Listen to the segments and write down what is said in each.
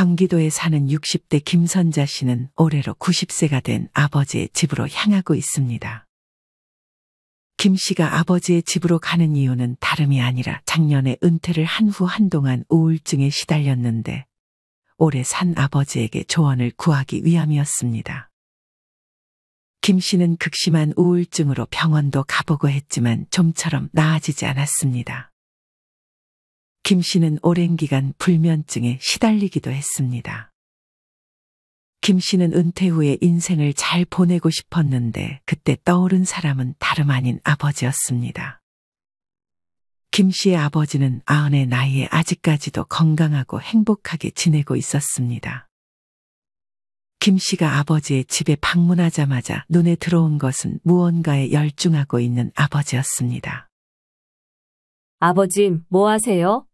경기도에 사는 60대 김선자 씨는 올해로 90세가 된 아버지의 집으로 향하고 있습니다. 김 씨가 아버지의 집으로 가는 이유는 다름이 아니라 작년에 은퇴를 한 후 한동안 우울증에 시달렸는데 오래 산 아버지에게 조언을 구하기 위함이었습니다. 김 씨는 극심한 우울증으로 병원도 가보고 했지만 좀처럼 나아지지 않았습니다. 김 씨는 오랜 기간 불면증에 시달리기도 했습니다. 김 씨는 은퇴 후에 인생을 잘 보내고 싶었는데 그때 떠오른 사람은 다름 아닌 아버지였습니다. 김 씨의 아버지는 90의 나이에 아직까지도 건강하고 행복하게 지내고 있었습니다. 김 씨가 아버지의 집에 방문하자마자 눈에 들어온 것은 무언가에 열중하고 있는 아버지였습니다. 아버지, 뭐 하세요?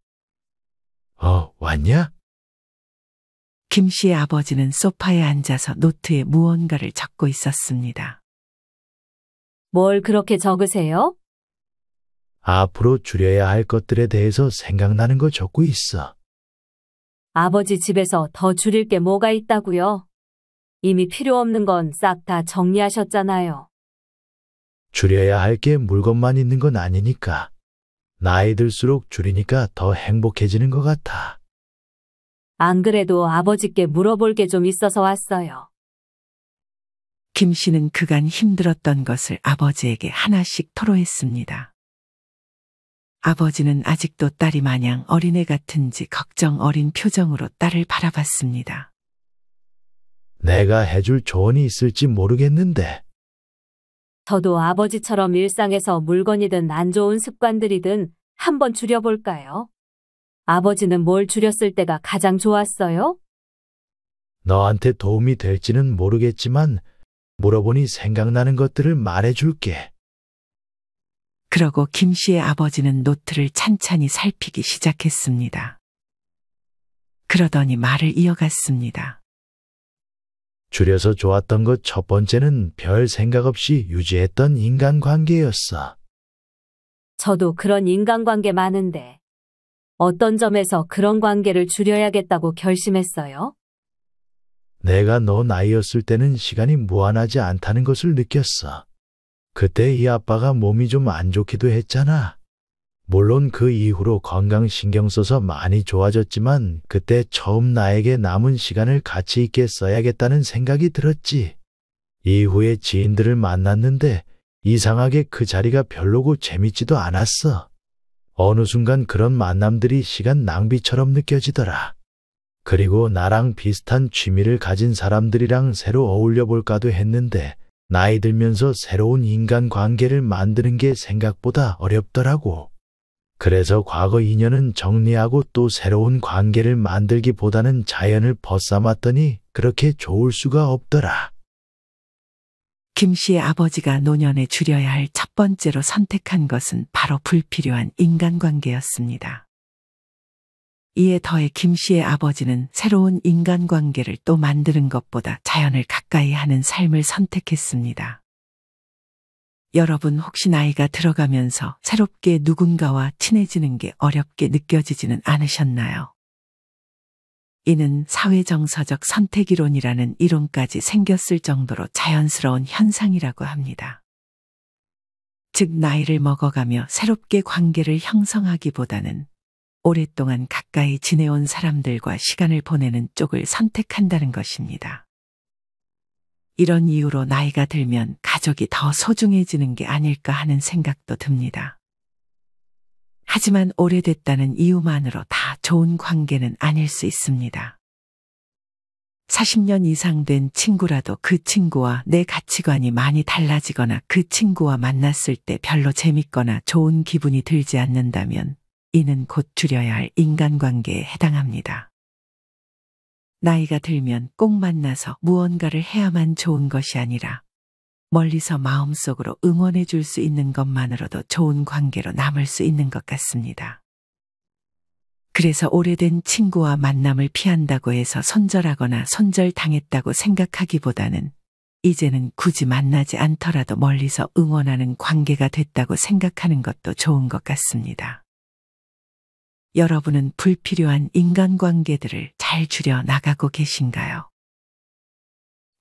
왔냐? 김 씨의 아버지는 소파에 앉아서 노트에 무언가를 적고 있었습니다. 뭘 그렇게 적으세요? 앞으로 줄여야 할 것들에 대해서 생각나는 거 적고 있어. 아버지 집에서 더 줄일 게 뭐가 있다고요? 이미 필요 없는 건 싹 다 정리하셨잖아요. 줄여야 할 게 물건만 있는 건 아니니까. 나이 들수록 줄이니까 더 행복해지는 것 같아. 안 그래도 아버지께 물어볼 게 좀 있어서 왔어요. 김 씨는 그간 힘들었던 것을 아버지에게 하나씩 토로했습니다. 아버지는 아직도 딸이 마냥 어린애 같은지 걱정 어린 표정으로 딸을 바라봤습니다. 내가 해줄 조언이 있을지 모르겠는데. 저도 아버지처럼 일상에서 물건이든 안 좋은 습관들이든 한번 줄여볼까요? 아버지는 뭘 줄였을 때가 가장 좋았어요? 너한테 도움이 될지는 모르겠지만 물어보니 생각나는 것들을 말해줄게. 그러고 김 씨의 아버지는 노트를 찬찬히 살피기 시작했습니다. 그러더니 말을 이어갔습니다. 줄여서 좋았던 것 첫 번째는 별 생각 없이 유지했던 인간관계였어. 저도 그런 인간관계 많은데 어떤 점에서 그런 관계를 줄여야겠다고 결심했어요? 내가 너 나이였을 때는 시간이 무한하지 않다는 것을 느꼈어. 그때 이 아빠가 몸이 좀 안 좋기도 했잖아. 물론 그 이후로 건강 신경 써서 많이 좋아졌지만 그때 처음 나에게 남은 시간을 가치 있게 써야겠다는 생각이 들었지. 이후에 지인들을 만났는데 이상하게 그 자리가 별로고 재밌지도 않았어. 어느 순간 그런 만남들이 시간 낭비처럼 느껴지더라. 그리고 나랑 비슷한 취미를 가진 사람들이랑 새로 어울려 볼까도 했는데 나이 들면서 새로운 인간관계를 만드는 게 생각보다 어렵더라고. 그래서 과거 인연은 정리하고 또 새로운 관계를 만들기보다는 자연을 벗삼았더니 그렇게 좋을 수가 없더라. 김 씨의 아버지가 노년에 줄여야 할 첫 번째로 선택한 것은 바로 불필요한 인간관계였습니다. 이에 더해 김 씨의 아버지는 새로운 인간관계를 또 만드는 것보다 자연을 가까이 하는 삶을 선택했습니다. 여러분 혹시 나이가 들어가면서 새롭게 누군가와 친해지는 게 어렵게 느껴지지는 않으셨나요? 이는 사회정서적 선택이론이라는 이론까지 생겼을 정도로 자연스러운 현상이라고 합니다. 즉 나이를 먹어가며 새롭게 관계를 형성하기보다는 오랫동안 가까이 지내온 사람들과 시간을 보내는 쪽을 선택한다는 것입니다. 이런 이유로 나이가 들면 가족이 더 소중해지는 게 아닐까 하는 생각도 듭니다. 하지만 오래됐다는 이유만으로 다 좋은 관계는 아닐 수 있습니다. 40년 이상 된 친구라도 그 친구와 내 가치관이 많이 달라지거나 그 친구와 만났을 때 별로 재밌거나 좋은 기분이 들지 않는다면 이는 곧 줄여야 할 인간관계에 해당합니다. 나이가 들면 꼭 만나서 무언가를 해야만 좋은 것이 아니라 멀리서 마음속으로 응원해 줄 수 있는 것만으로도 좋은 관계로 남을 수 있는 것 같습니다. 그래서 오래된 친구와 만남을 피한다고 해서 손절하거나 손절당했다고 생각하기보다는 이제는 굳이 만나지 않더라도 멀리서 응원하는 관계가 됐다고 생각하는 것도 좋은 것 같습니다. 여러분은 불필요한 인간관계들을 잘 잘 줄여 나가고 계신가요?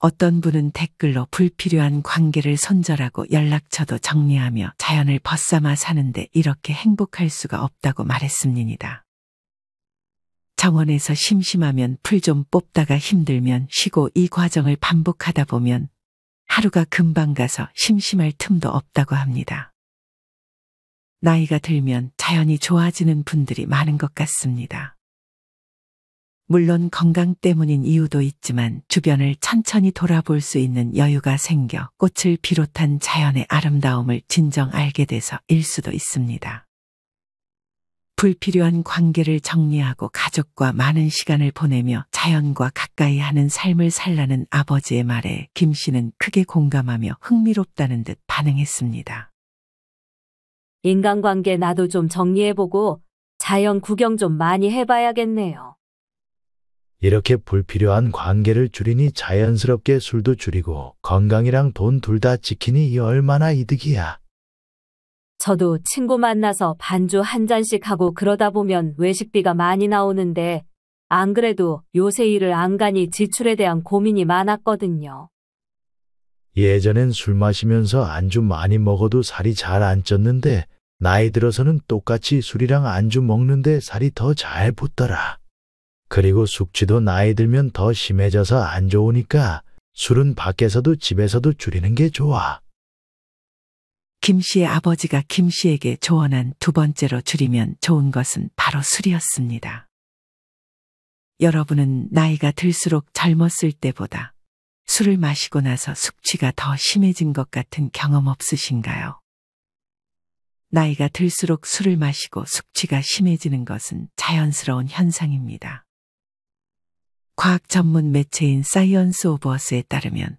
어떤 분은 댓글로 불필요한 관계를 손절하고 연락처도 정리하며 자연을 벗삼아 사는데 이렇게 행복할 수가 없다고 말했습니다. 정원에서 심심하면 풀 좀 뽑다가 힘들면 쉬고 이 과정을 반복하다 보면 하루가 금방 가서 심심할 틈도 없다고 합니다. 나이가 들면 자연이 좋아지는 분들이 많은 것 같습니다. 물론 건강 때문인 이유도 있지만 주변을 천천히 돌아볼 수 있는 여유가 생겨 꽃을 비롯한 자연의 아름다움을 진정 알게 돼서 일 수도 있습니다. 불필요한 관계를 정리하고 가족과 많은 시간을 보내며 자연과 가까이 하는 삶을 살라는 아버지의 말에 김 씨는 크게 공감하며 흥미롭다는 듯 반응했습니다. 인간관계 나도 좀 정리해보고 자연 구경 좀 많이 해봐야겠네요. 이렇게 불필요한 관계를 줄이니 자연스럽게 술도 줄이고 건강이랑 돈 둘 다 지키니 이 얼마나 이득이야. 저도 친구 만나서 반주 한 잔씩 하고 그러다 보면 외식비가 많이 나오는데 안 그래도 요새 일을 안간히 지출에 대한 고민이 많았거든요. 예전엔 술 마시면서 안주 많이 먹어도 살이 잘 안 쪘는데 나이 들어서는 똑같이 술이랑 안주 먹는데 살이 더 잘 붙더라. 그리고 숙취도 나이 들면 더 심해져서 안 좋으니까 술은 밖에서도 집에서도 줄이는 게 좋아. 김 씨의 아버지가 김 씨에게 조언한 두 번째로 줄이면 좋은 것은 바로 술이었습니다. 여러분은 나이가 들수록 젊었을 때보다 술을 마시고 나서 숙취가 더 심해진 것 같은 경험 없으신가요? 나이가 들수록 술을 마시고 숙취가 심해지는 것은 자연스러운 현상입니다. 과학 전문 매체인 사이언스 오브 어스에 따르면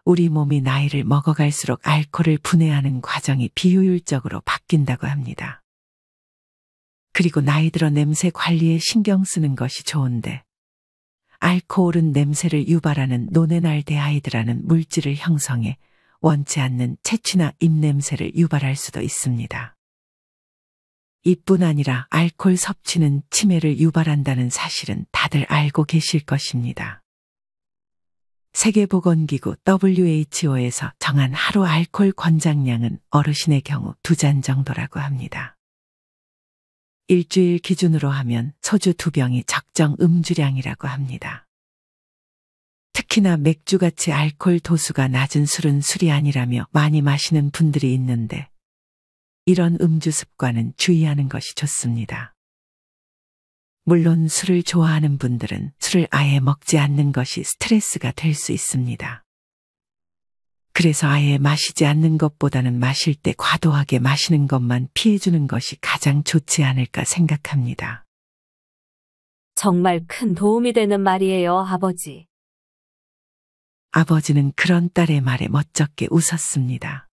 우리 몸이 나이를 먹어갈수록 알코올을 분해하는 과정이 비효율적으로 바뀐다고 합니다. 그리고 나이 들어 냄새 관리에 신경 쓰는 것이 좋은데 알코올은 냄새를 유발하는 노네날데하이드라는 물질을 형성해 원치 않는 체취나 입냄새를 유발할 수도 있습니다. 이뿐 아니라 알코올 섭취는 치매를 유발한다는 사실은 다들 알고 계실 것입니다. 세계보건기구 WHO에서 정한 하루 알코올 권장량은 어르신의 경우 2잔 정도라고 합니다. 일주일 기준으로 하면 소주 2병이 적정 음주량이라고 합니다. 특히나 맥주같이 알코올 도수가 낮은 술은 술이 아니라며 많이 마시는 분들이 있는데 이런 음주 습관은 주의하는 것이 좋습니다. 물론 술을 좋아하는 분들은 술을 아예 먹지 않는 것이 스트레스가 될 수 있습니다. 그래서 아예 마시지 않는 것보다는 마실 때 과도하게 마시는 것만 피해주는 것이 가장 좋지 않을까 생각합니다. 정말 큰 도움이 되는 말이에요, 아버지. 아버지는 그런 딸의 말에 멋쩍게 웃었습니다.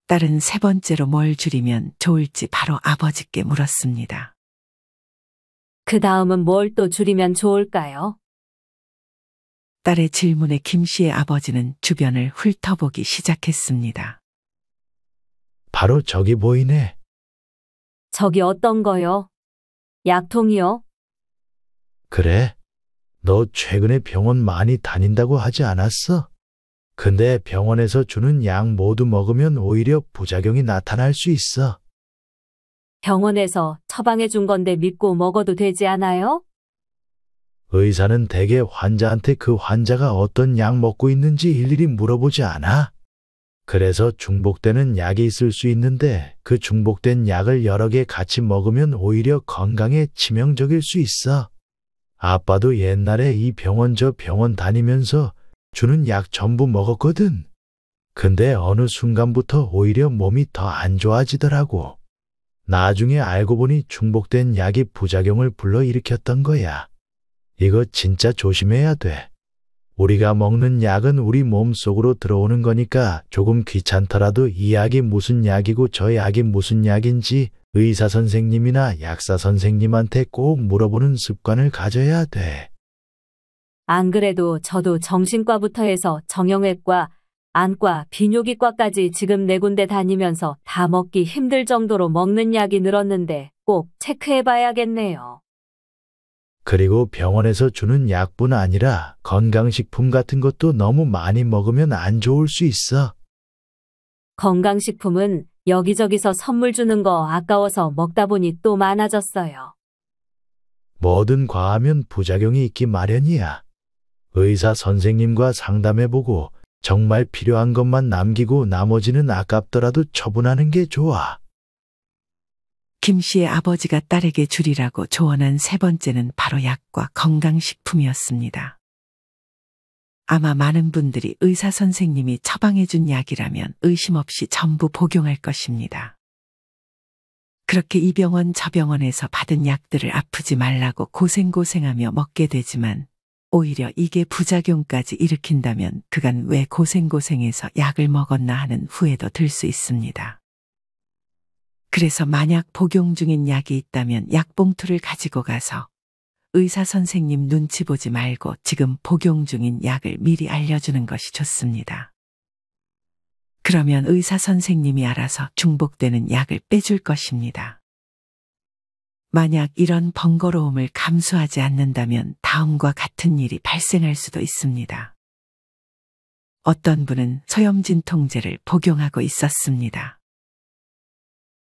딸은 세 번째로 뭘 줄이면 좋을지 바로 아버지께 물었습니다. 그 다음은 뭘 또 줄이면 좋을까요? 딸의 질문에 김 씨의 아버지는 주변을 훑어보기 시작했습니다. 바로 저기 보이네. 저기 어떤 거요? 약통이요? 그래? 너 최근에 병원 많이 다닌다고 하지 않았어? 근데 병원에서 주는 약 모두 먹으면 오히려 부작용이 나타날 수 있어. 병원에서 처방해 준 건데 믿고 먹어도 되지 않아요? 의사는 대개 환자한테 그 환자가 어떤 약 먹고 있는지 일일이 물어보지 않아. 그래서 중복되는 약이 있을 수 있는데 그 중복된 약을 여러 개 같이 먹으면 오히려 건강에 치명적일 수 있어. 아빠도 옛날에 이 병원 저 병원 다니면서 주는 약 전부 먹었거든. 근데 어느 순간부터 오히려 몸이 더 안 좋아지더라고. 나중에 알고 보니 중복된 약이 부작용을 불러일으켰던 거야. 이거 진짜 조심해야 돼. 우리가 먹는 약은 우리 몸 속으로 들어오는 거니까 조금 귀찮더라도 이 약이 무슨 약이고 저 약이 무슨 약인지 의사 선생님이나 약사 선생님한테 꼭 물어보는 습관을 가져야 돼. 안 그래도 저도 정신과부터 해서 정형외과, 안과, 비뇨기과까지 지금 4군데 다니면서 다 먹기 힘들 정도로 먹는 약이 늘었는데 꼭 체크해봐야겠네요. 그리고 병원에서 주는 약뿐 아니라 건강식품 같은 것도 너무 많이 먹으면 안 좋을 수 있어. 건강식품은 여기저기서 선물 주는 거 아까워서 먹다 보니 또 많아졌어요. 뭐든 과하면 부작용이 있기 마련이야. 의사 선생님과 상담해보고 정말 필요한 것만 남기고 나머지는 아깝더라도 처분하는 게 좋아. 김 씨의 아버지가 딸에게 주리라고 조언한 세 번째는 바로 약과 건강식품이었습니다. 아마 많은 분들이 의사 선생님이 처방해준 약이라면 의심 없이 전부 복용할 것입니다. 그렇게 이 병원 저 병원에서 받은 약들을 아프지 말라고 고생고생하며 먹게 되지만 오히려 이게 부작용까지 일으킨다면 그간 왜 고생고생해서 약을 먹었나 하는 후회도 들 수 있습니다. 그래서 만약 복용 중인 약이 있다면 약봉투를 가지고 가서 의사 선생님 눈치 보지 말고 지금 복용 중인 약을 미리 알려주는 것이 좋습니다. 그러면 의사 선생님이 알아서 중복되는 약을 빼줄 것입니다. 만약 이런 번거로움을 감수하지 않는다면 다음과 같은 일이 발생할 수도 있습니다. 어떤 분은 소염진통제를 복용하고 있었습니다.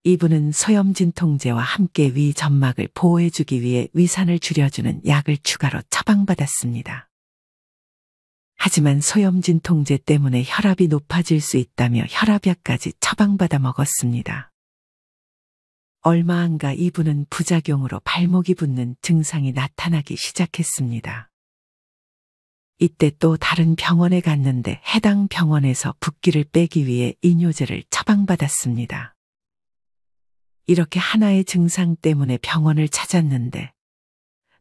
이분은 소염진통제와 함께 위 점막을 보호해주기 위해 위산을 줄여주는 약을 추가로 처방받았습니다. 하지만 소염진통제 때문에 혈압이 높아질 수 있다며 혈압약까지 처방받아 먹었습니다. 얼마 안 가 이분은 부작용으로 발목이 붓는 증상이 나타나기 시작했습니다. 이때 또 다른 병원에 갔는데 해당 병원에서 붓기를 빼기 위해 이뇨제를 처방받았습니다. 이렇게 하나의 증상 때문에 병원을 찾았는데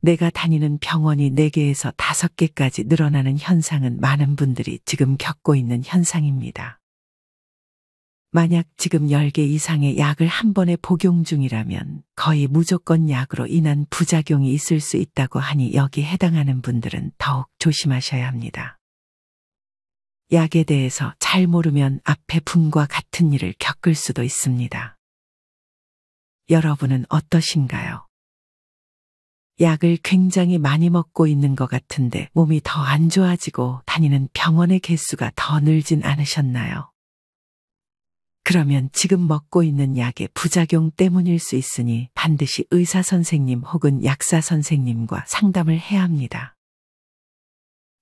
내가 다니는 병원이 4개에서 5개까지 늘어나는 현상은 많은 분들이 지금 겪고 있는 현상입니다. 만약 지금 10개 이상의 약을 한 번에 복용 중이라면 거의 무조건 약으로 인한 부작용이 있을 수 있다고 하니 여기 해당하는 분들은 더욱 조심하셔야 합니다. 약에 대해서 잘 모르면 앞에 분과 같은 일을 겪을 수도 있습니다. 여러분은 어떠신가요? 약을 굉장히 많이 먹고 있는 것 같은데 몸이 더 안 좋아지고 다니는 병원의 개수가 더 늘진 않으셨나요? 그러면 지금 먹고 있는 약의 부작용 때문일 수 있으니 반드시 의사 선생님 혹은 약사 선생님과 상담을 해야 합니다.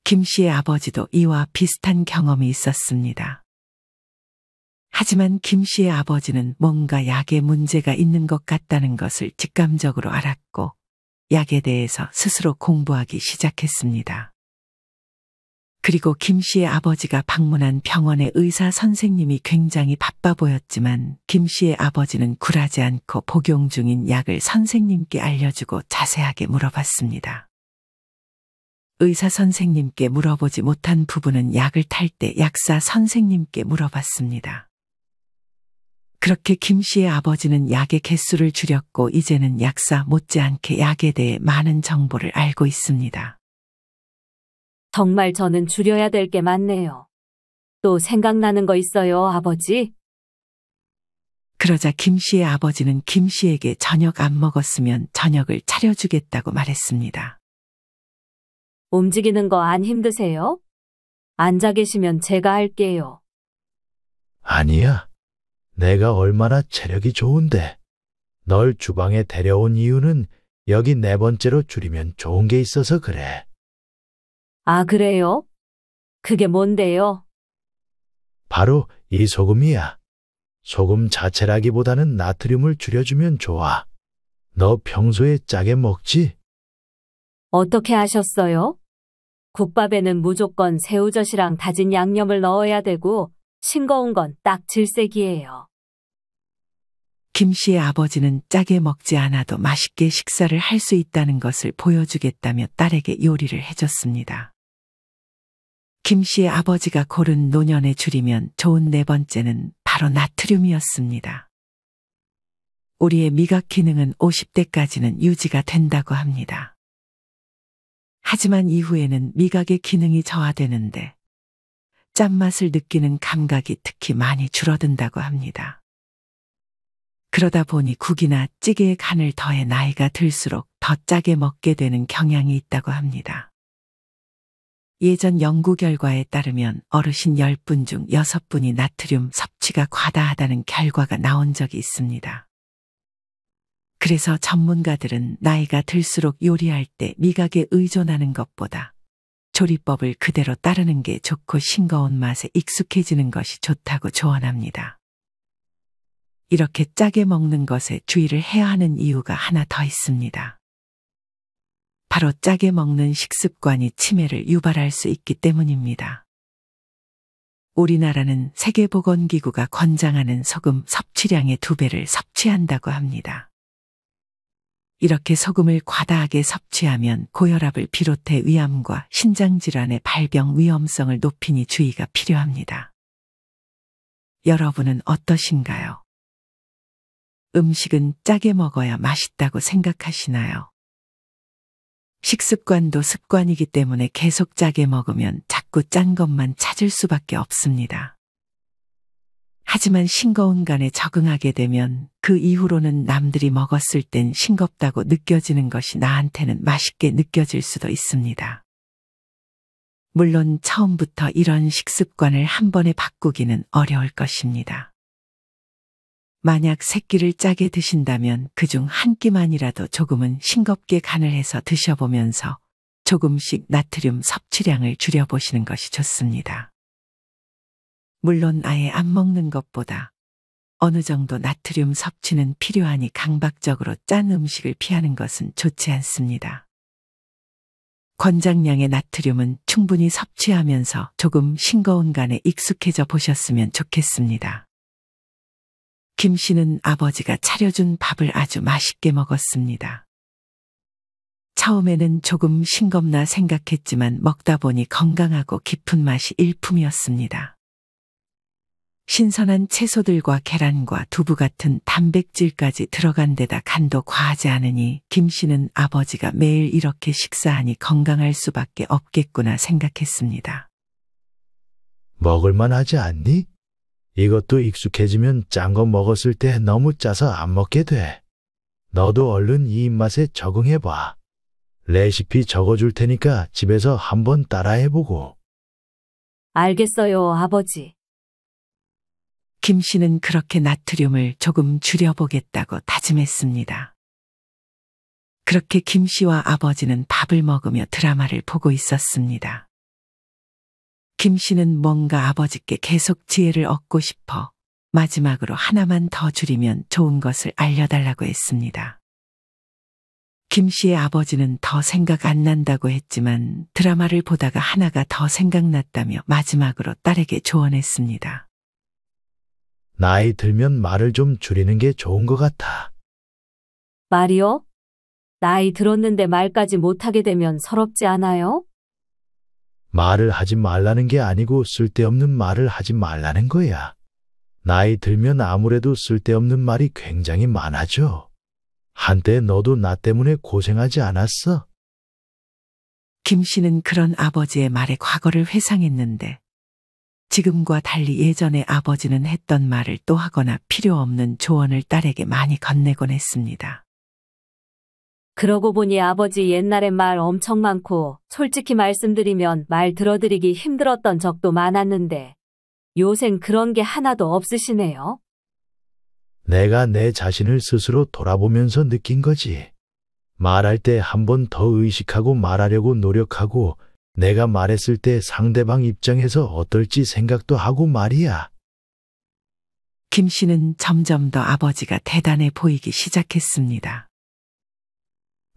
김 씨의 아버지도 이와 비슷한 경험이 있었습니다. 하지만 김 씨의 아버지는 뭔가 약에 문제가 있는 것 같다는 것을 직감적으로 알았고 약에 대해서 스스로 공부하기 시작했습니다. 그리고 김 씨의 아버지가 방문한 병원의 의사 선생님이 굉장히 바빠 보였지만 김 씨의 아버지는 굴하지 않고 복용 중인 약을 선생님께 알려주고 자세하게 물어봤습니다. 의사 선생님께 물어보지 못한 부분은 약을 탈 때 약사 선생님께 물어봤습니다. 그렇게 김 씨의 아버지는 약의 개수를 줄였고 이제는 약사 못지않게 약에 대해 많은 정보를 알고 있습니다. 정말 저는 줄여야 될 게 많네요. 또 생각나는 거 있어요, 아버지? 그러자 김 씨의 아버지는 김 씨에게 저녁 안 먹었으면 저녁을 차려주겠다고 말했습니다. 움직이는 거 안 힘드세요? 앉아 계시면 제가 할게요. 아니야. 내가 얼마나 체력이 좋은데. 널 주방에 데려온 이유는 여기 4번째로 줄이면 좋은 게 있어서 그래. 아, 그래요? 그게 뭔데요? 바로 이 소금이야. 소금 자체라기보다는 나트륨을 줄여주면 좋아. 너 평소에 짜게 먹지? 어떻게 하셨어요? 국밥에는 무조건 새우젓이랑 다진 양념을 넣어야 되고 싱거운 건 딱 질색이에요. 김 씨의 아버지는 짜게 먹지 않아도 맛있게 식사를 할 수 있다는 것을 보여주겠다며 딸에게 요리를 해줬습니다. 김 씨의 아버지가 고른 노년에 줄이면 좋은 4번째는 바로 나트륨이었습니다. 우리의 미각 기능은 50대까지는 유지가 된다고 합니다. 하지만 이후에는 미각의 기능이 저하되는데 짠맛을 느끼는 감각이 특히 많이 줄어든다고 합니다. 그러다 보니 국이나 찌개에 간을 더해 나이가 들수록 더 짜게 먹게 되는 경향이 있다고 합니다. 예전 연구 결과에 따르면 어르신 10분 중 6분이 나트륨 섭취가 과다하다는 결과가 나온 적이 있습니다. 그래서 전문가들은 나이가 들수록 요리할 때 미각에 의존하는 것보다 조리법을 그대로 따르는 게 좋고 싱거운 맛에 익숙해지는 것이 좋다고 조언합니다. 이렇게 짜게 먹는 것에 주의를 해야 하는 이유가 하나 더 있습니다. 바로 짜게 먹는 식습관이 치매를 유발할 수 있기 때문입니다. 우리나라는 세계보건기구가 권장하는 소금 섭취량의 2배를 섭취한다고 합니다. 이렇게 소금을 과다하게 섭취하면 고혈압을 비롯해 위암과 신장질환의 발병 위험성을 높이니 주의가 필요합니다. 여러분은 어떠신가요? 음식은 짜게 먹어야 맛있다고 생각하시나요? 식습관도 습관이기 때문에 계속 짜게 먹으면 자꾸 짠 것만 찾을 수밖에 없습니다. 하지만 싱거운 간에 적응하게 되면 그 이후로는 남들이 먹었을 땐 싱겁다고 느껴지는 것이 나한테는 맛있게 느껴질 수도 있습니다. 물론 처음부터 이런 식습관을 한 번에 바꾸기는 어려울 것입니다. 만약 3끼를 짜게 드신다면 그중 한 끼만이라도 조금은 싱겁게 간을 해서 드셔보면서 조금씩 나트륨 섭취량을 줄여보시는 것이 좋습니다. 물론 아예 안 먹는 것보다 어느 정도 나트륨 섭취는 필요하니 강박적으로 짠 음식을 피하는 것은 좋지 않습니다. 권장량의 나트륨은 충분히 섭취하면서 조금 싱거운 간에 익숙해져 보셨으면 좋겠습니다. 김 씨는 아버지가 차려준 밥을 아주 맛있게 먹었습니다. 처음에는 조금 싱겁나 생각했지만 먹다 보니 건강하고 깊은 맛이 일품이었습니다. 신선한 채소들과 계란과 두부 같은 단백질까지 들어간 데다 간도 과하지 않으니 김 씨는 아버지가 매일 이렇게 식사하니 건강할 수밖에 없겠구나 생각했습니다. 먹을만 하지 않니? 이것도 익숙해지면 짠 거 먹었을 때 너무 짜서 안 먹게 돼. 너도 얼른 이 입맛에 적응해봐. 레시피 적어줄 테니까 집에서 한번 따라해보고. 알겠어요, 아버지. 김 씨는 그렇게 나트륨을 조금 줄여보겠다고 다짐했습니다. 그렇게 김 씨와 아버지는 밥을 먹으며 드라마를 보고 있었습니다. 김 씨는 뭔가 아버지께 계속 지혜를 얻고 싶어 마지막으로 하나만 더 줄이면 좋은 것을 알려달라고 했습니다. 김 씨의 아버지는 더 생각 안 난다고 했지만 드라마를 보다가 하나가 더 생각났다며 마지막으로 딸에게 조언했습니다. 나이 들면 말을 좀 줄이는 게 좋은 것 같아. 말이요? 나이 들었는데 말까지 못하게 되면 서럽지 않아요? 말을 하지 말라는 게 아니고 쓸데없는 말을 하지 말라는 거야. 나이 들면 아무래도 쓸데없는 말이 굉장히 많아져. 한때 너도 나 때문에 고생하지 않았어? 김 씨는 그런 아버지의 말에 과거를 회상했는데 지금과 달리 예전에 아버지는 했던 말을 또 하거나 필요 없는 조언을 딸에게 많이 건네곤 했습니다. 그러고 보니 아버지 옛날엔 말 엄청 많고 솔직히 말씀드리면 말 들어드리기 힘들었던 적도 많았는데 요샌 그런 게 하나도 없으시네요. 내가 내 자신을 스스로 돌아보면서 느낀 거지. 말할 때 한 번 더 의식하고 말하려고 노력하고 내가 말했을 때 상대방 입장에서 어떨지 생각도 하고 말이야. 김 씨는 점점 더 아버지가 대단해 보이기 시작했습니다.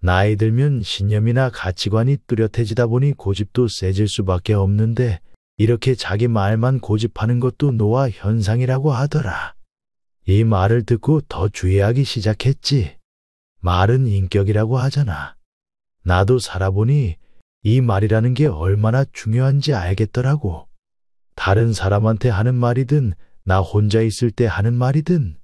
나이 들면 신념이나 가치관이 뚜렷해지다 보니 고집도 세질 수밖에 없는데 이렇게 자기 말만 고집하는 것도 노화 현상이라고 하더라. 이 말을 듣고 더 주의하기 시작했지. 말은 인격이라고 하잖아. 나도 살아보니 이 말이라는 게 얼마나 중요한지 알겠더라고. 다른 사람한테 하는 말이든 나 혼자 있을 때 하는 말이든.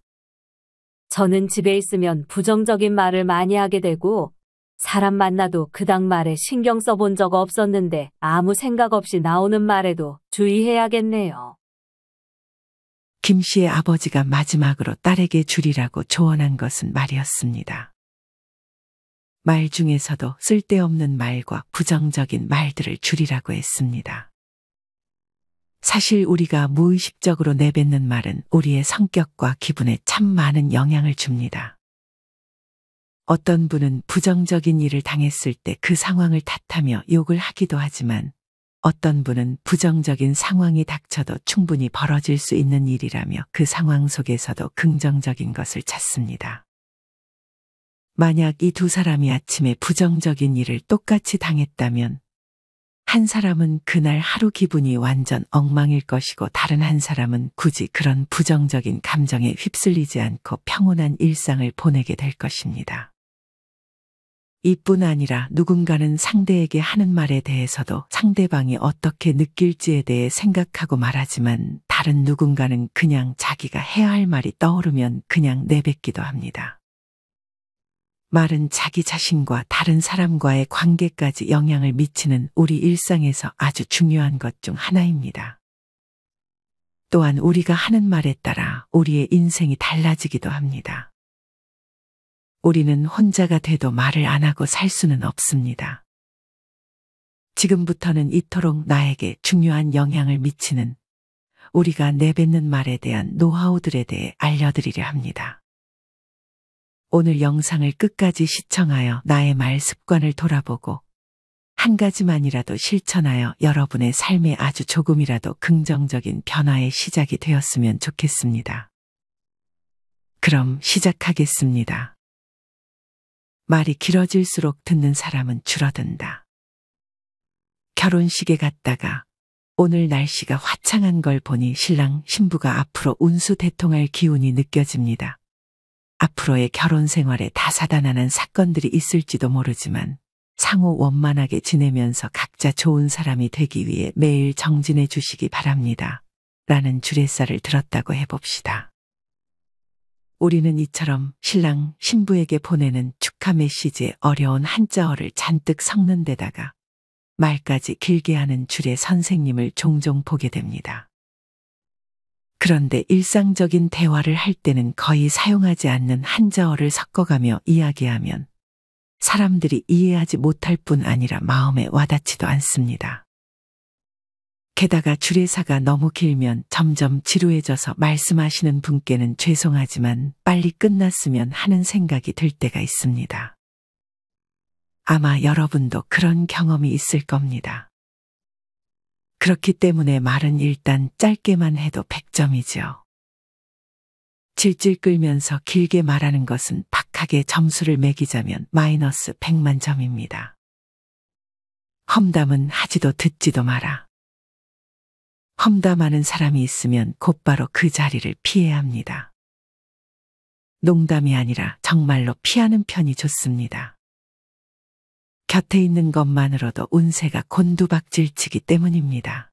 저는 집에 있으면 부정적인 말을 많이 하게 되고 사람 만나도 그닥 말에 신경 써본 적 없었는데 아무 생각 없이 나오는 말에도 주의해야겠네요. 김 씨의 아버지가 마지막으로 딸에게 줄이라고 조언한 것은 말이었습니다. 말 중에서도 쓸데없는 말과 부정적인 말들을 줄이라고 했습니다. 사실 우리가 무의식적으로 내뱉는 말은 우리의 성격과 기분에 참 많은 영향을 줍니다. 어떤 분은 부정적인 일을 당했을 때 그 상황을 탓하며 욕을 하기도 하지만 어떤 분은 부정적인 상황이 닥쳐도 충분히 벌어질 수 있는 일이라며 그 상황 속에서도 긍정적인 것을 찾습니다. 만약 이 두 사람이 아침에 부정적인 일을 똑같이 당했다면 한 사람은 그날 하루 기분이 완전 엉망일 것이고 다른 한 사람은 굳이 그런 부정적인 감정에 휩쓸리지 않고 평온한 일상을 보내게 될 것입니다. 이뿐 아니라 누군가는 상대에게 하는 말에 대해서도 상대방이 어떻게 느낄지에 대해 생각하고 말하지만 다른 누군가는 그냥 자기가 해야 할 말이 떠오르면 그냥 내뱉기도 합니다. 말은 자기 자신과 다른 사람과의 관계까지 영향을 미치는 우리 일상에서 아주 중요한 것 중 하나입니다. 또한 우리가 하는 말에 따라 우리의 인생이 달라지기도 합니다. 우리는 혼자가 돼도 말을 안 하고 살 수는 없습니다. 지금부터는 이토록 나에게 중요한 영향을 미치는 우리가 내뱉는 말에 대한 노하우들에 대해 알려드리려 합니다. 오늘 영상을 끝까지 시청하여 나의 말 습관을 돌아보고 한 가지만이라도 실천하여 여러분의 삶에 아주 조금이라도 긍정적인 변화의 시작이 되었으면 좋겠습니다. 그럼 시작하겠습니다. 말이 길어질수록 듣는 사람은 줄어든다. 결혼식에 갔다가 오늘 날씨가 화창한 걸 보니 신랑 신부가 앞으로 운수대통할 기운이 느껴집니다. 앞으로의 결혼 생활에 다사다난한 사건들이 있을지도 모르지만 상호 원만하게 지내면서 각자 좋은 사람이 되기 위해 매일 정진해 주시기 바랍니다. 라는 주례사를 들었다고 해봅시다. 우리는 이처럼 신랑 신부에게 보내는 축하 메시지에 어려운 한자어를 잔뜩 섞는 데다가 말까지 길게 하는 주례 선생님을 종종 보게 됩니다. 그런데 일상적인 대화를 할 때는 거의 사용하지 않는 한자어를 섞어가며 이야기하면 사람들이 이해하지 못할 뿐 아니라 마음에 와닿지도 않습니다. 게다가 주례사가 너무 길면 점점 지루해져서 말씀하시는 분께는 죄송하지만 빨리 끝났으면 하는 생각이 들 때가 있습니다. 아마 여러분도 그런 경험이 있을 겁니다. 그렇기 때문에 말은 일단 짧게만 해도 100점이죠. 질질 끌면서 길게 말하는 것은 박하게 점수를 매기자면 마이너스 100만 점입니다. 험담은 하지도 듣지도 마라. 험담하는 사람이 있으면 곧바로 그 자리를 피해야 합니다. 농담이 아니라 정말로 피하는 편이 좋습니다. 곁에 있는 것만으로도 운세가 곤두박질치기 때문입니다.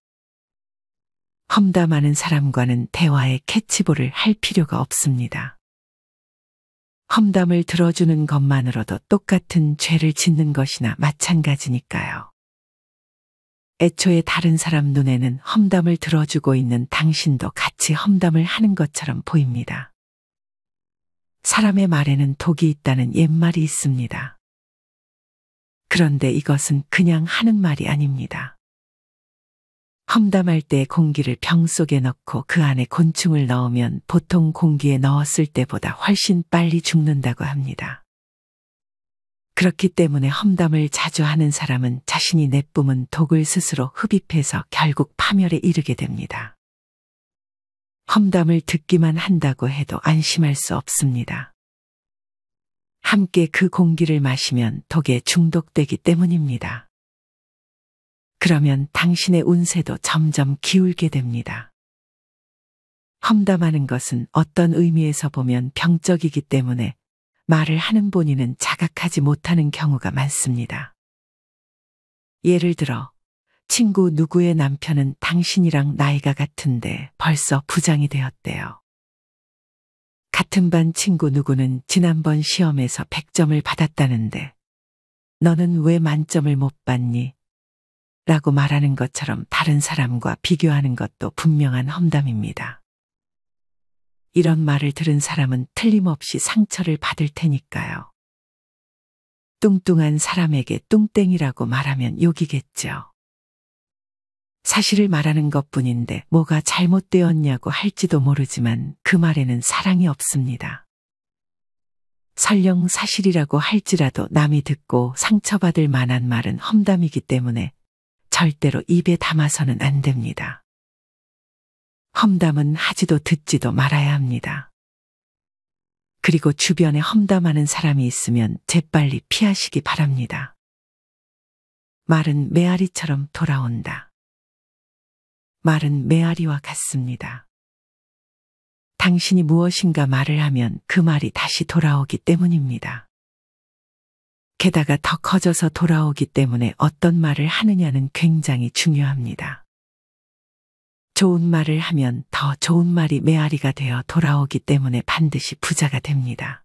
험담하는 사람과는 대화에 캐치볼을 할 필요가 없습니다. 험담을 들어주는 것만으로도 똑같은 죄를 짓는 것이나 마찬가지니까요. 애초에 다른 사람 눈에는 험담을 들어주고 있는 당신도 같이 험담을 하는 것처럼 보입니다. 사람의 말에는 독이 있다는 옛말이 있습니다. 그런데 이것은 그냥 하는 말이 아닙니다. 험담할 때 공기를 병 속에 넣고 그 안에 곤충을 넣으면 보통 공기에 넣었을 때보다 훨씬 빨리 죽는다고 합니다. 그렇기 때문에 험담을 자주 하는 사람은 자신이 내뿜은 독을 스스로 흡입해서 결국 파멸에 이르게 됩니다. 험담을 듣기만 한다고 해도 안심할 수 없습니다. 함께 그 공기를 마시면 독에 중독되기 때문입니다. 그러면 당신의 운세도 점점 기울게 됩니다. 험담하는 것은 어떤 의미에서 보면 병적이기 때문에 말을 하는 본인은 자각하지 못하는 경우가 많습니다. 예를 들어 친구 누구의 남편은 당신이랑 나이가 같은데 벌써 부장이 되었대요. 같은 반 친구 누구는 지난번 시험에서 100점을 받았다는데 너는 왜 만점을 못 받니? 라고 말하는 것처럼 다른 사람과 비교하는 것도 분명한 험담입니다. 이런 말을 들은 사람은 틀림없이 상처를 받을 테니까요. 뚱뚱한 사람에게 뚱땡이라고 말하면 욕이겠죠. 사실을 말하는 것뿐인데 뭐가 잘못되었냐고 할지도 모르지만 그 말에는 사랑이 없습니다. 설령 사실이라고 할지라도 남이 듣고 상처받을 만한 말은 험담이기 때문에 절대로 입에 담아서는 안 됩니다. 험담은 하지도 듣지도 말아야 합니다. 그리고 주변에 험담하는 사람이 있으면 재빨리 피하시기 바랍니다. 말은 메아리처럼 돌아온다. 말은 메아리와 같습니다. 당신이 무엇인가 말을 하면 그 말이 다시 돌아오기 때문입니다. 게다가 더 커져서 돌아오기 때문에 어떤 말을 하느냐는 굉장히 중요합니다. 좋은 말을 하면 더 좋은 말이 메아리가 되어 돌아오기 때문에 반드시 부자가 됩니다.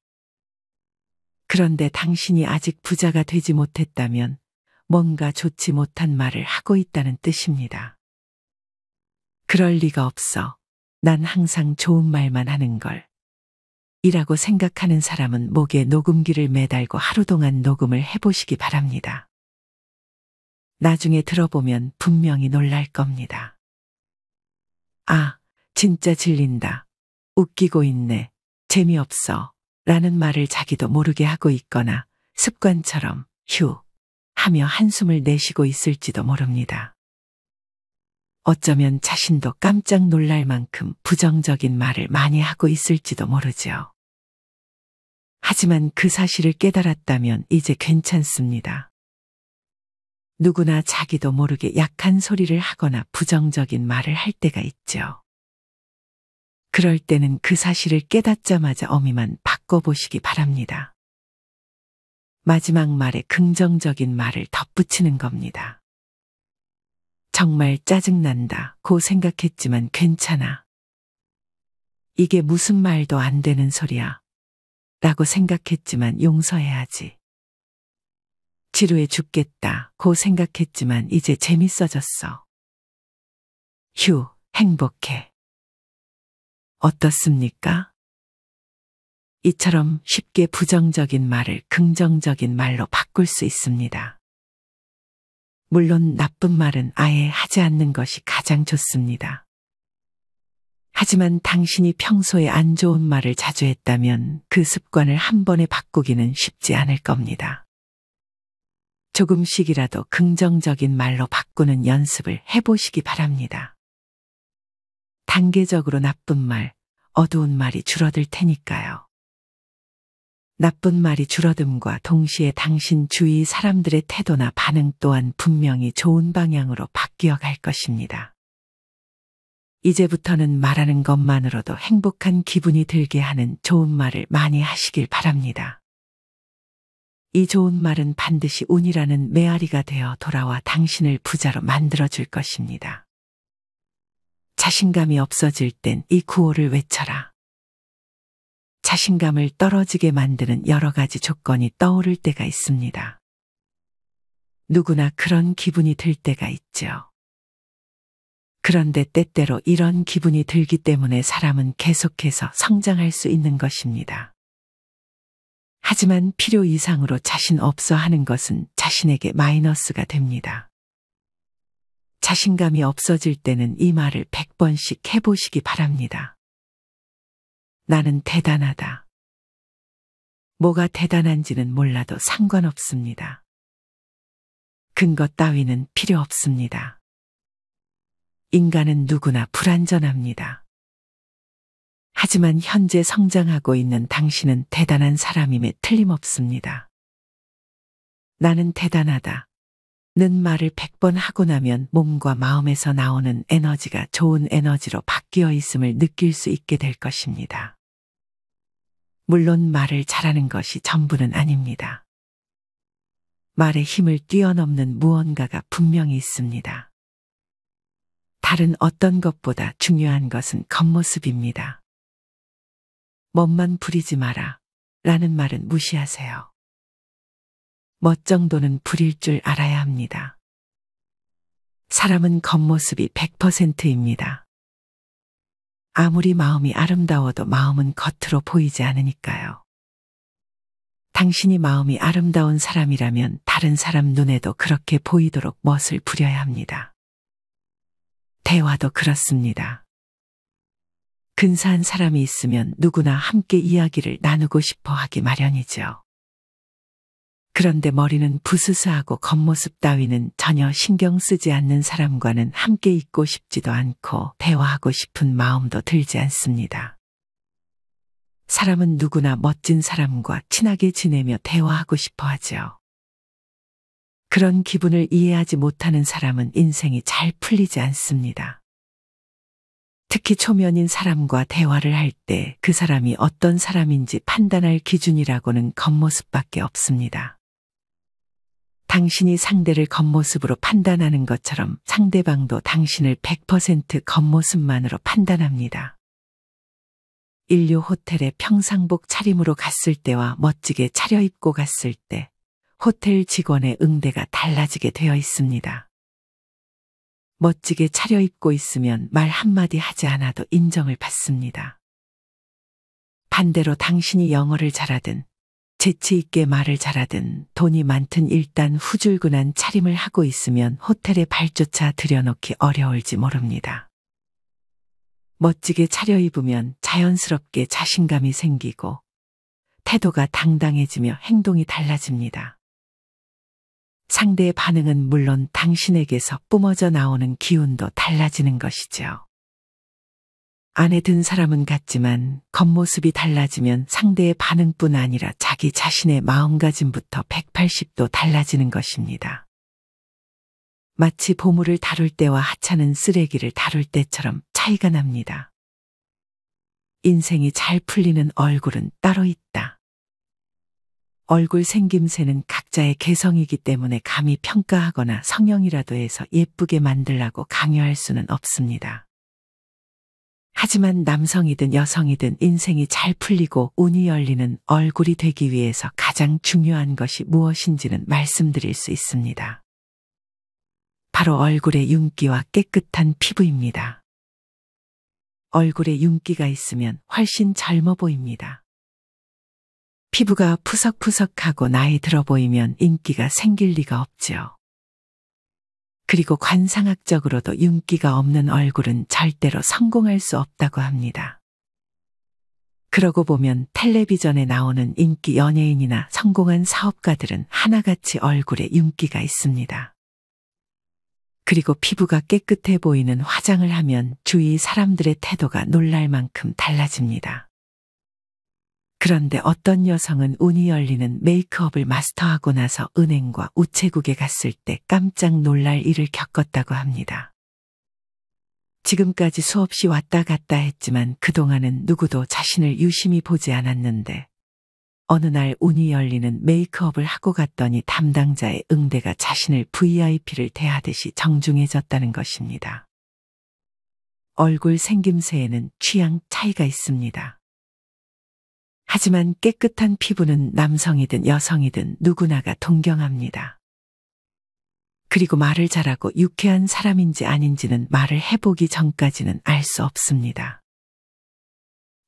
그런데 당신이 아직 부자가 되지 못했다면 뭔가 좋지 못한 말을 하고 있다는 뜻입니다. 그럴 리가 없어. 난 항상 좋은 말만 하는 걸. 이라고 생각하는 사람은 목에 녹음기를 매달고 하루 동안 녹음을 해보시기 바랍니다. 나중에 들어보면 분명히 놀랄 겁니다. 아, 진짜 질린다. 웃기고 있네. 재미없어. 라는 말을 자기도 모르게 하고 있거나 습관처럼 휴 하며 한숨을 내쉬고 있을지도 모릅니다. 어쩌면 자신도 깜짝 놀랄 만큼 부정적인 말을 많이 하고 있을지도 모르죠. 하지만 그 사실을 깨달았다면 이제 괜찮습니다. 누구나 자기도 모르게 약한 소리를 하거나 부정적인 말을 할 때가 있죠. 그럴 때는 그 사실을 깨닫자마자 어미만 바꿔보시기 바랍니다. 마지막 말에 긍정적인 말을 덧붙이는 겁니다. 정말 짜증난다 고 생각했지만 괜찮아. 이게 무슨 말도 안 되는 소리야 라고 생각했지만 용서해야지. 지루해 죽겠다 고 생각했지만 이제 재밌어졌어. 휴, 행복해. 어떻습니까? 이처럼 쉽게 부정적인 말을 긍정적인 말로 바꿀 수 있습니다. 물론 나쁜 말은 아예 하지 않는 것이 가장 좋습니다. 하지만 당신이 평소에 안 좋은 말을 자주 했다면 그 습관을 한 번에 바꾸기는 쉽지 않을 겁니다. 조금씩이라도 긍정적인 말로 바꾸는 연습을 해보시기 바랍니다. 단계적으로 나쁜 말, 어두운 말이 줄어들 테니까요. 나쁜 말이 줄어듦과 동시에 당신 주위 사람들의 태도나 반응 또한 분명히 좋은 방향으로 바뀌어 갈 것입니다. 이제부터는 말하는 것만으로도 행복한 기분이 들게 하는 좋은 말을 많이 하시길 바랍니다. 이 좋은 말은 반드시 운이라는 메아리가 되어 돌아와 당신을 부자로 만들어줄 것입니다. 자신감이 없어질 땐 이 구호를 외쳐라. 자신감을 떨어지게 만드는 여러 가지 조건이 떠오를 때가 있습니다. 누구나 그런 기분이 들 때가 있죠. 그런데 때때로 이런 기분이 들기 때문에 사람은 계속해서 성장할 수 있는 것입니다. 하지만 필요 이상으로 자신 없어 하는 것은 자신에게 마이너스가 됩니다. 자신감이 없어질 때는 이 말을 100번씩 해보시기 바랍니다. 나는 대단하다. 뭐가 대단한지는 몰라도 상관없습니다. 근거 따위는 필요 없습니다. 인간은 누구나 불완전합니다. 하지만 현재 성장하고 있는 당신은 대단한 사람임에 틀림없습니다. 나는 대단하다. 는 말을 100번 하고 나면 몸과 마음에서 나오는 에너지가 좋은 에너지로 바뀌어 있음을 느낄 수 있게 될 것입니다. 물론 말을 잘하는 것이 전부는 아닙니다. 말의 힘을 뛰어넘는 무언가가 분명히 있습니다. 다른 어떤 것보다 중요한 것은 겉모습입니다. 멋만 부리지 마라 라는 말은 무시하세요. 멋 정도는 부릴 줄 알아야 합니다. 사람은 겉모습이 100%입니다. 아무리 마음이 아름다워도 마음은 겉으로 보이지 않으니까요. 당신이 마음이 아름다운 사람이라면 다른 사람 눈에도 그렇게 보이도록 멋을 부려야 합니다. 대화도 그렇습니다. 근사한 사람이 있으면 누구나 함께 이야기를 나누고 싶어 하기 마련이죠. 그런데 머리는 부스스하고 겉모습 따위는 전혀 신경 쓰지 않는 사람과는 함께 있고 싶지도 않고 대화하고 싶은 마음도 들지 않습니다. 사람은 누구나 멋진 사람과 친하게 지내며 대화하고 싶어 하죠. 그런 기분을 이해하지 못하는 사람은 인생이 잘 풀리지 않습니다. 특히 초면인 사람과 대화를 할 때 그 사람이 어떤 사람인지 판단할 기준이라고는 겉모습밖에 없습니다. 당신이 상대를 겉모습으로 판단하는 것처럼 상대방도 당신을 100% 겉모습만으로 판단합니다. 인류 호텔에 평상복 차림으로 갔을 때와 멋지게 차려입고 갔을 때 호텔 직원의 응대가 달라지게 되어 있습니다. 멋지게 차려입고 있으면 말 한마디 하지 않아도 인정을 받습니다. 반대로 당신이 영어를 잘하든 재치 있게 말을 잘하든 돈이 많든 일단 후줄근한 차림을 하고 있으면 호텔에 발조차 들여놓기 어려울지 모릅니다. 멋지게 차려입으면 자연스럽게 자신감이 생기고 태도가 당당해지며 행동이 달라집니다. 상대의 반응은 물론 당신에게서 뿜어져 나오는 기운도 달라지는 것이죠. 안에 든 사람은 같지만 겉모습이 달라지면 상대의 반응뿐 아니라 자기 자신의 마음가짐부터 180도 달라지는 것입니다. 마치 보물을 다룰 때와 하찮은 쓰레기를 다룰 때처럼 차이가 납니다. 인생이 잘 풀리는 얼굴은 따로 있다. 얼굴 생김새는 각자의 개성이기 때문에 감히 평가하거나 성형이라도 해서 예쁘게 만들라고 강요할 수는 없습니다. 하지만 남성이든 여성이든 인생이 잘 풀리고 운이 열리는 얼굴이 되기 위해서 가장 중요한 것이 무엇인지는 말씀드릴 수 있습니다. 바로 얼굴의 윤기와 깨끗한 피부입니다. 얼굴에 윤기가 있으면 훨씬 젊어 보입니다. 피부가 푸석푸석하고 나이 들어 보이면 인기가 생길 리가 없죠. 그리고 관상학적으로도 윤기가 없는 얼굴은 절대로 성공할 수 없다고 합니다. 그러고 보면 텔레비전에 나오는 인기 연예인이나 성공한 사업가들은 하나같이 얼굴에 윤기가 있습니다. 그리고 피부가 깨끗해 보이는 화장을 하면 주위 사람들의 태도가 놀랄 만큼 달라집니다. 그런데 어떤 여성은 운이 열리는 메이크업을 마스터하고 나서 은행과 우체국에 갔을 때 깜짝 놀랄 일을 겪었다고 합니다. 지금까지 수없이 왔다 갔다 했지만 그동안은 누구도 자신을 유심히 보지 않았는데 어느 날 운이 열리는 메이크업을 하고 갔더니 담당자의 응대가 자신을 VIP를 대하듯이 정중해졌다는 것입니다. 얼굴 생김새에는 취향 차이가 있습니다. 하지만 깨끗한 피부는 남성이든 여성이든 누구나가 동경합니다. 그리고 말을 잘하고 유쾌한 사람인지 아닌지는 말을 해보기 전까지는 알 수 없습니다.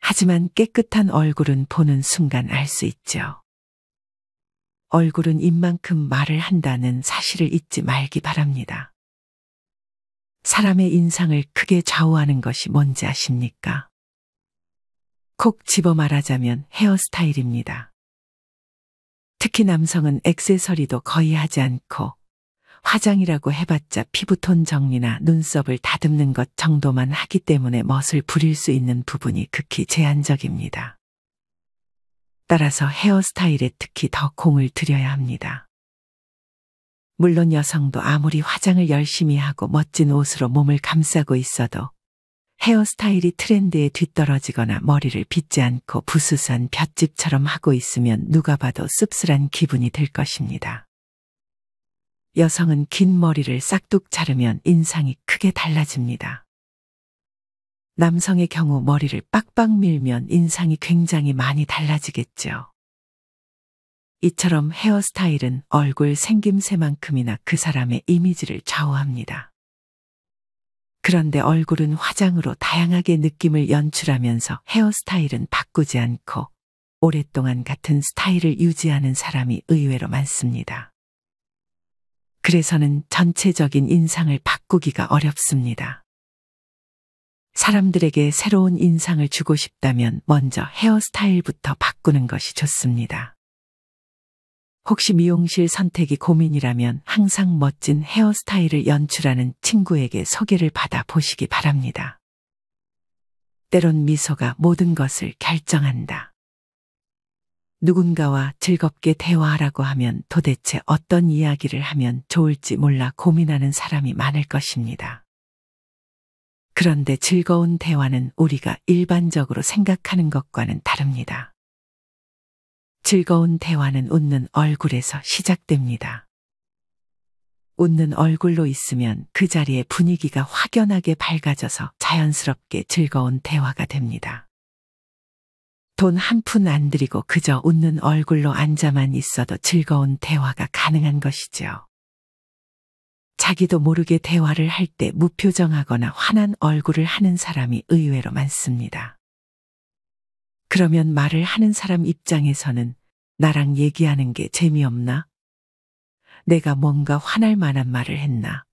하지만 깨끗한 얼굴은 보는 순간 알 수 있죠. 얼굴은 입만큼 말을 한다는 사실을 잊지 말기 바랍니다. 사람의 인상을 크게 좌우하는 것이 뭔지 아십니까? 콕 집어 말하자면 헤어스타일입니다. 특히 남성은 액세서리도 거의 하지 않고 화장이라고 해봤자 피부톤 정리나 눈썹을 다듬는 것 정도만 하기 때문에 멋을 부릴 수 있는 부분이 극히 제한적입니다. 따라서 헤어스타일에 특히 더 공을 들여야 합니다. 물론 여성도 아무리 화장을 열심히 하고 멋진 옷으로 몸을 감싸고 있어도 헤어스타일이 트렌드에 뒤떨어지거나 머리를 빗지 않고 부스스한 볏짚처럼 하고 있으면 누가 봐도 씁쓸한 기분이 들 것입니다. 여성은 긴 머리를 싹둑 자르면 인상이 크게 달라집니다. 남성의 경우 머리를 빡빡 밀면 인상이 굉장히 많이 달라지겠죠. 이처럼 헤어스타일은 얼굴 생김새만큼이나 그 사람의 이미지를 좌우합니다. 그런데 얼굴은 화장으로 다양하게 느낌을 연출하면서 헤어스타일은 바꾸지 않고 오랫동안 같은 스타일을 유지하는 사람이 의외로 많습니다. 그래서는 전체적인 인상을 바꾸기가 어렵습니다. 사람들에게 새로운 인상을 주고 싶다면 먼저 헤어스타일부터 바꾸는 것이 좋습니다. 혹시 미용실 선택이 고민이라면 항상 멋진 헤어스타일을 연출하는 친구에게 소개를 받아 보시기 바랍니다. 때론 미소가 모든 것을 결정한다. 누군가와 즐겁게 대화하라고 하면 도대체 어떤 이야기를 하면 좋을지 몰라 고민하는 사람이 많을 것입니다. 그런데 즐거운 대화는 우리가 일반적으로 생각하는 것과는 다릅니다. 즐거운 대화는 웃는 얼굴에서 시작됩니다. 웃는 얼굴로 있으면 그 자리의 분위기가 확연하게 밝아져서 자연스럽게 즐거운 대화가 됩니다. 돈 한 푼 안 들이고 그저 웃는 얼굴로 앉아만 있어도 즐거운 대화가 가능한 것이죠. 자기도 모르게 대화를 할 때 무표정하거나 환한 얼굴을 하는 사람이 의외로 많습니다. 그러면 말을 하는 사람 입장에서는 나랑 얘기하는 게 재미없나? 내가 뭔가 화날 만한 말을 했나?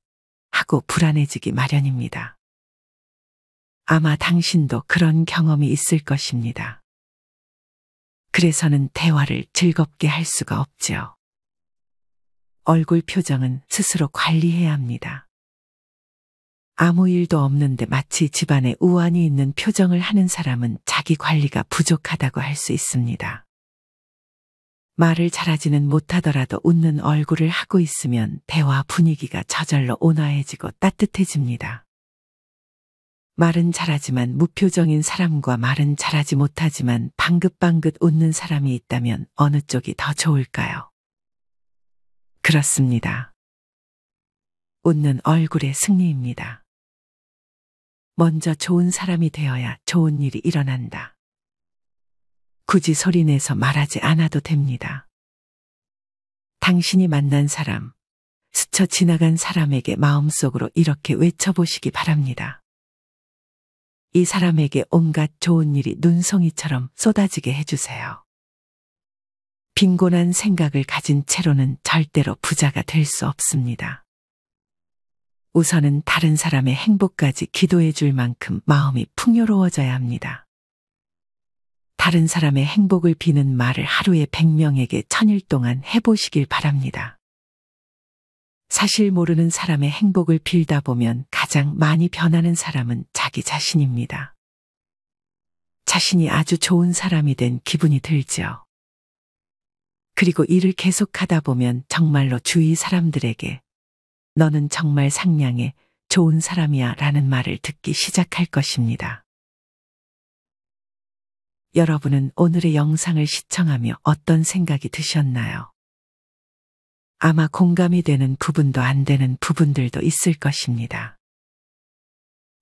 하고 불안해지기 마련입니다. 아마 당신도 그런 경험이 있을 것입니다. 그래서는 대화를 즐겁게 할 수가 없죠. 얼굴 표정은 스스로 관리해야 합니다. 아무 일도 없는데 마치 집안에 우환이 있는 표정을 하는 사람은 자기 관리가 부족하다고 할 수 있습니다. 말을 잘하지는 못하더라도 웃는 얼굴을 하고 있으면 대화 분위기가 저절로 온화해지고 따뜻해집니다. 말은 잘하지만 무표정인 사람과 말은 잘하지 못하지만 방긋방긋 웃는 사람이 있다면 어느 쪽이 더 좋을까요? 그렇습니다. 웃는 얼굴의 승리입니다. 먼저 좋은 사람이 되어야 좋은 일이 일어난다. 굳이 소리내서 말하지 않아도 됩니다. 당신이 만난 사람, 스쳐 지나간 사람에게 마음속으로 이렇게 외쳐보시기 바랍니다. 이 사람에게 온갖 좋은 일이 눈송이처럼 쏟아지게 해주세요. 빈곤한 생각을 가진 채로는 절대로 부자가 될 수 없습니다. 우선은 다른 사람의 행복까지 기도해 줄 만큼 마음이 풍요로워져야 합니다. 다른 사람의 행복을 비는 말을 하루에 100명에게 1000일 동안 해보시길 바랍니다. 사실 모르는 사람의 행복을 빌다 보면 가장 많이 변하는 사람은 자기 자신입니다. 자신이 아주 좋은 사람이 된 기분이 들죠. 그리고 일을 계속하다 보면 정말로 주위 사람들에게 너는 정말 상냥해 좋은 사람이야 라는 말을 듣기 시작할 것입니다. 여러분은 오늘의 영상을 시청하며 어떤 생각이 드셨나요? 아마 공감이 되는 부분도 안 되는 부분들도 있을 것입니다.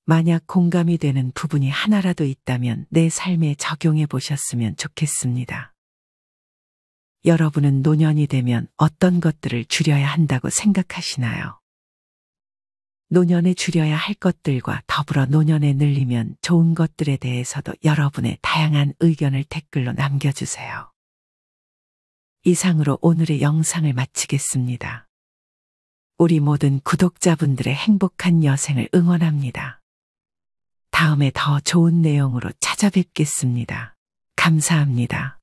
만약 공감이 되는 부분이 하나라도 있다면 내 삶에 적용해 보셨으면 좋겠습니다. 여러분은 노년이 되면 어떤 것들을 줄여야 한다고 생각하시나요? 노년에 줄여야 할 것들과 더불어 노년에 늘리면 좋은 것들에 대해서도 여러분의 다양한 의견을 댓글로 남겨주세요. 이상으로 오늘의 영상을 마치겠습니다. 우리 모든 구독자분들의 행복한 여생을 응원합니다. 다음에 더 좋은 내용으로 찾아뵙겠습니다. 감사합니다.